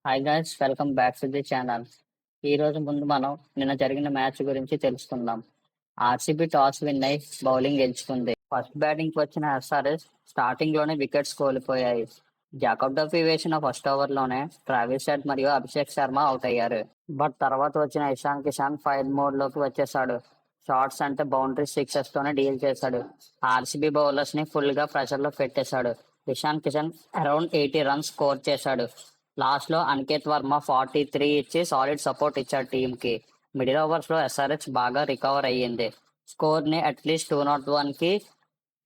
Hi guys, welcome back to the channel. ఈ రోజు ముందు మనం నిన్న జరిగిన మ్యాచ్ గురించి తెలుసుకుందాం. ఆర్సీబీ టాస్ విన్ అయి బౌలింగ్ ఎంచుకుంది. ఫస్ట్ బ్యాటింగ్ వచ్చిన ఎస్ఆర్ఎస్ స్టార్టింగ్ లోనే వికెట్స్ కోల్పోయాయి. జాకబ్ డఫీ వేసిన ఫస్ట్ ఓవర్ లోనే ట్రావిస్ హెడ్ మరియు అభిషేక్ శర్మ అవుట్ అయ్యారు. బట్ తర్వాత వచ్చిన ఇషాన్ కిషాన్ ఫైర్ మోడ్ లోకి వచ్చేసాడు. షార్ట్స్ అంటే బౌండరీ సిక్సెస్ తోనే డీల్ చేశాడు. ఆర్సీబీ బౌలర్స్ ని ఫుల్ గా ప్రెషర్ లో పెట్టేశాడు. Ishan Kishan around 80 runs score చేశాడు. లాస్ట్ లో అనికేత్ వర్మ 43 ఇచ్చి సాలిడ్ సపోర్ట్ ఇచ్చాడు టీమ్ కి. మిడిల్ ఓవర్స్ లో ఎస్ఆర్హెచ్ బాగా రికవర్ అయ్యింది. స్కోర్ ని అట్లీస్ట్ 201 కి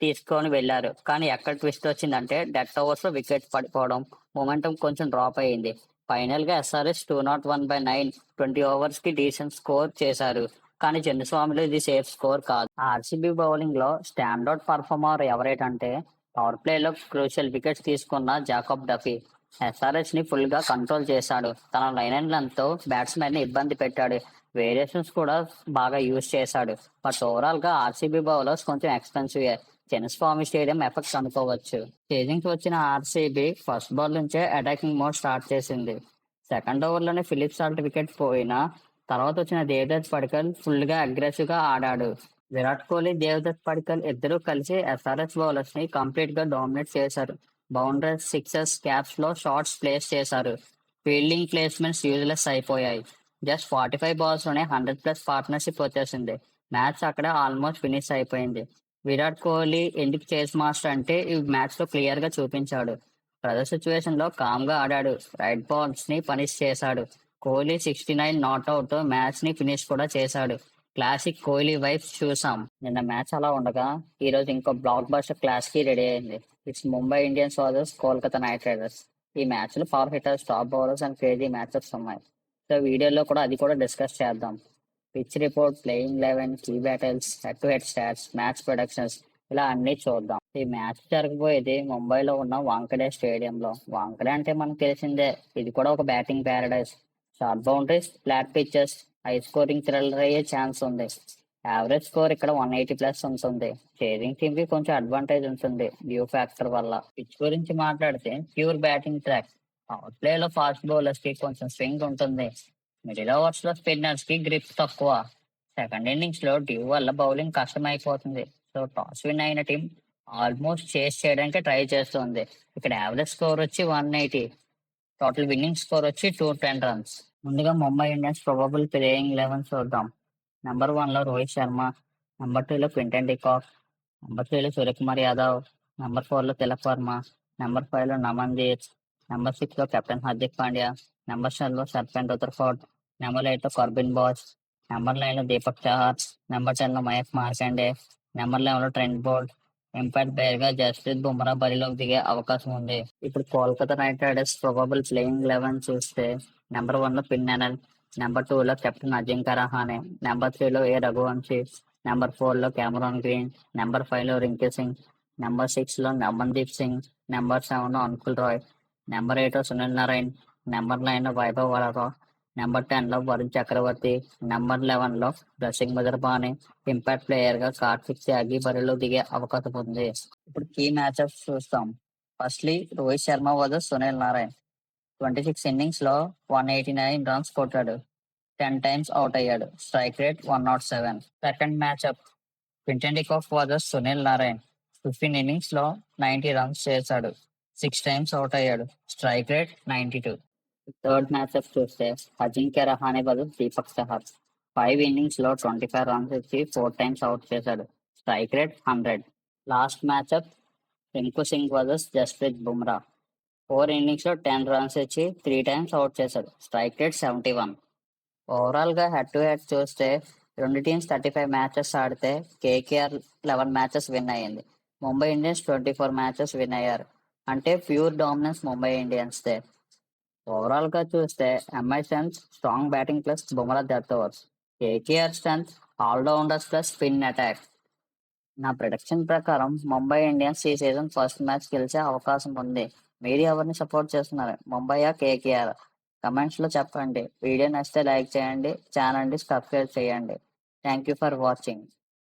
తీసుకొని వెళ్లారు. కానీ ఎక్కడ ట్విస్ట్ వచ్చిందంటే డెత్ ఓవర్స్ లో వికెట్స్ పడిపోవడం, మొమెంటం కొంచెం డ్రాప్ అయ్యింది. ఫైనల్ గా ఎస్ఆర్హెచ్ 201/9 20 ఓవర్స్ కి డీసెంట్ స్కోర్ చేశారు. కానీ చిన్నస్వామిలో ఇది సేఫ్ స్కోర్ కాదు. ఆర్సీబీ బౌలింగ్ లో స్టాండౌట్ పర్ఫార్మర్ ఎవరైతే పవర్ ప్లే లో క్రూషియల్ వికెట్స్ తీసుకున్న జాకబ్ డఫీ. ఎస్ఆర్హెచ్ ని ఫుల్ గా కంట్రోల్ చేశాడు. తన లైన్ అండ్ లెంత్ తో బ్యాట్స్మెన్ ని ఇబ్బంది పెట్టాడు. వేరియేషన్స్ కూడా బాగా యూజ్ చేశాడు. బట్ ఓవరాల్ గా ఆర్సీబీ బౌలర్స్ కొంచెం ఎక్స్పెన్సివ్. చిన్నస్వామి స్టేడియం ఎఫెక్ట్స్ అనుకోవచ్చు. చేజింగ్ కి వచ్చిన ఆర్సీబీ ఫస్ట్ బాల్ నుంచే అటాకింగ్ మోడ్ స్టార్ట్ చేసింది. సెకండ్ ఓవర్ లోనే ఫిలిప్ సాల్ట్ వికెట్ పోయినా తర్వాత వచ్చిన దేవదత్ పడికల్ ఫుల్ గా అగ్రెసివ్ గా ఆడాడు. విరాట్ కోహ్లీ, దేవదత్ పడికల్ ఇద్దరూ కలిసి ఎస్ఆర్హెచ్ బౌలర్స్ ని కంప్లీట్ గా డామినేట్ చేశారు. బౌండరీస్, సిక్సెస్, క్యాప్స్ లో షాట్స్ ప్లేస్ చేశారు. ఫీల్డింగ్ ప్లేస్మెంట్స్ యూజ్లెస్ అయిపోయాయి. జస్ట్ 45 బాల్స్ లోనే 100+ పార్ట్నర్షిప్ వచ్చేసింది. మ్యాచ్ అక్కడ ఆల్మోస్ట్ ఫినిష్ అయిపోయింది. విరాట్ కోహ్లీ ఎందుకు చేస్ మాస్టర్ అంటే ఈ మ్యాచ్ లో క్లియర్ గా చూపించాడు. ప్రెజర్ సిచ్యువేషన్ లో కామ్ గా ఆడాడు. రైట్ బాల్స్ ని పనిష్ చేశాడు. కోహ్లీ 69 నాట్అవుట్ తో మ్యాచ్ ని ఫినిష్ కూడా చేశాడు. క్లాసిక్ కోహ్లీ వైబ్స్ చూసాం. నిన్న మ్యాచ్ అలా ఉండగా ఈ రోజు ఇంకో బ్లాక్ బస్టర్ క్లాస్ కి రెడీ అయింది. It's Mumbai Indians versus Kolkata Knight Riders. ఈ మ్యాచ్ లో power hitters, top bowlers and crazy matches ఉన్నాయి. సో వీడియోలో కూడా అది కూడా డిస్కస్ చేద్దాం. Pitch report, playing 11, key battles, head to head stats, match predictions ఇలా అన్ని చూద్దాం. ఈ మ్యాచ్ జరగబోయేది ముంబైలో ఉన్న వాంకడే స్టేడియంలో. వాంకడే అంటే మనకు తెలిసిందే, ఇది కూడా ఒక batting Paradise. Short boundaries, flat pitches, high scoring thriller అయ్యే ఛాన్స్ ఉంది. యావరేజ్ స్కోర్ ఇక్కడ 180+ ఉంటుంది. చేజింగ్ టీమ్ కి కొంచెం అడ్వాంటేజ్ ఉంటుంది డ్యూ ఫ్యాక్టర్ వల్ల. పిచ్ గురించి మాట్లాడితే pure batting track. Power play లో ఫాస్ట్ బౌలర్స్ కి కొంచెం స్వింగ్ ఉంటుంది. మిడిల్ ఓవర్స్ లో స్పిన్నర్స్ కి గ్రిప్ తక్కువ. సెకండ్ ఇన్నింగ్స్ లో డ్యూ వల్ల బౌలింగ్ కష్టమైపోతుంది. సో టాస్ విన్ అయిన టీం ఆల్మోస్ట్ చేస్ చేయడానికి ట్రై చేస్తుంది. ఇక్కడ యావరేజ్ స్కోర్ వచ్చి 180. టోటల్ విన్నింగ్ స్కోర్ వచ్చి 210 రన్స్. ముందుగా ముంబై ఇండియన్స్ ప్రాబబుల్ ప్లేయింగ్ 11 చూద్దాం. నెంబర్ 1 లో రోహిత్ శర్మ, నెంబర్ 2 లో క్వింటన్ డికాక్, నెంబర్ 3 లో సూర్యకుమార్ యాదవ్, నెంబర్ 4 లో తిలక్ వర్మ, నెంబర్ 5 లో నమన్దీప్, నెంబర్ 6 లో కెప్టెన్ హార్దిక్ పాండ్యా, నెంబర్ 7 లో సర్ఫెన్ రుదర్ఫోర్డ్, నెంబర్ 8 లో కార్బిన్ బాస్, నెంబర్ 9 లో దీపక్ చహర్, నెంబర్ 10 లో మహేష్ మార్కండే, నెంబర్ 11 లో ట్రెంట్ బోల్ట్. ఇంపాక్ట్ ప్లేయర్ గా జస్ప్రీత్ బుమ్రా బరిలోకి దిగే అవకాశం ఉంది. ఇప్పుడు Kolkata Knight riders probable playing 11 చూస్తే నెంబర్ 1 లో పిన్నెనల్, నెంబర్ 2 లో కెప్టెన్ అజింక్య రహానే, నెంబర్ 3 లో రఘువంశీ, నెంబర్ 4 లో కెమెరాన్ గ్రీన్, నెంబర్ 5 లో రింకీ సింగ్, నెంబర్ 6 లో నమన్దీప్ సింగ్, నెంబర్ 7 లో అంకుల్ రాయ్, నెంబర్ 8 లో సునీల్ నారాయణ్, నెంబర్ 9 లో వైభవ్ వరరా, నెంబర్ 10 లో వరుణ్ చక్రవర్తి, నెంబర్ 11 లో బ్లసింగ్ మదర్బానే. ఇంపాక్ట్ ప్లేయర్ గా కార్తిక్ త్యాగి బరిలో దిగే అవకాశం ఉంది. ఇప్పుడు కీ మ్యాచ్అప్స్ చూస్తాం. Firstly Rohit Sharma versus Sunil Narayan. 26 innings లో 189 రన్స్ కొట్టాడు. 10 టైమ్స్ అవుట్ అయ్యాడు. Strike rate 107. Second మ్యాచ్అప్ Quinton de Kock versus Sunil Narayan. 15 innings లో 90 రన్స్ చేశాడు. 6 టైమ్స్ అవుట్ అయ్యాడు. Strike rate 92. థర్డ్ మ్యాచ్అప్ చూస్తే అజింక్య రహానే వర్సెస్ దీపక్ చహర్. 5 ఇన్నింగ్స్ లో 25 రన్స్ ఇచ్చి 4 టైమ్స్ అవుట్ చేశాడు. Strike rate 100. Last మ్యాచ్అప్ Rinku Singh versus Jasprit Bumrah. 4 innings లో 10 రన్స్ ఇచ్చి 3 టైమ్స్ అవుట్ చేశాడు. Strike rate 71. ఓవరాల్ గా హెడ్ టు హెడ్ చూస్తే రెండు టీమ్స్ 35 మ్యాచెస్ ఆడితే కేకేఆర్ 11 మ్యాచెస్ విన్ అయ్యింది. ముంబై ఇండియన్స్ 24 మ్యాచెస్ విన్ అయ్యారు. అంటే ప్యూర్ డామినెన్స్ ముంబై ఇండియన్స్ దే. ఓవరాల్ గా చూస్తే MI strength strong batting plus Bumrah death overs. KKR strength allrounders plus spin attack. నా ప్రొడిక్షన్ ప్రకారం ముంబై ఇండియన్స్ ఈ సీజన్ ఫస్ట్ మ్యాచ్ గెలిచే అవకాశం ఉంది. మీరు ఎవరిని సపోర్ట్ చేస్తున్నారు, ముంబైయా కేకేఆర్? కమెంట్స్ లో చెప్పండి. వీడియో నచ్చితే లైక్ చేయండి, ఛానల్ ని సబ్స్క్రైబ్ చేయండి. Thank you for watching.